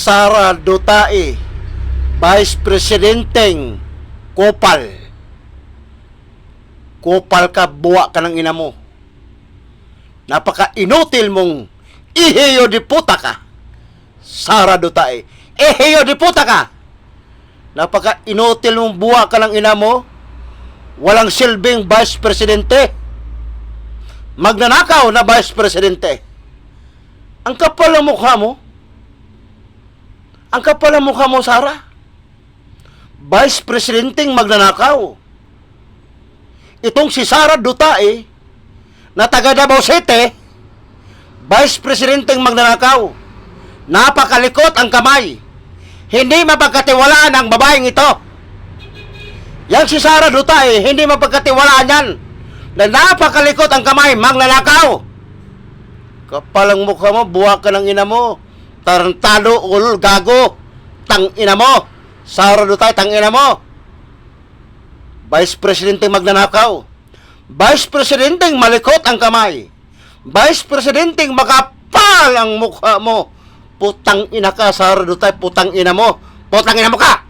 Sara Duterte, Vice Presidenteng Kopal. Kopal ka, buwa ka ng ina mo. Napaka-inutil mong iheyo di puta ka. Sara Duterte, iheyo di puta ka. Napaka-inutil mong buwa ka ng ina mo. Walang silbing Vice Presidente. Magnanakaw na Vice Presidente. Ang kapal ng mukha mo. Ang kapal ng mukha mo, Sara. Vice Presidenteng magnanakaw. Itong si Sara Duterte, na taga Davao City, Vice Presidenteng magnanakaw. Napakalikot ang kamay. Hindi mapagkatiwalaan ang babaeng ito. Yang si Sara Duterte, hindi mapagkatiwalaan yan. Na napakalikot ang kamay, magnanakaw. Kapal ang mukha mo, buwak ka ng ina mo. Tarantado, ulol, gago. Tang ina mo. Sara Duterte, tang ina mo. Vice Presidente magnanakaw. Vice Presidente malikot ang kamay. Vice Presidente makapal ang mukha mo. Putang ina ka, Sara Duterte, putang ina mo. Putang ina mo ka.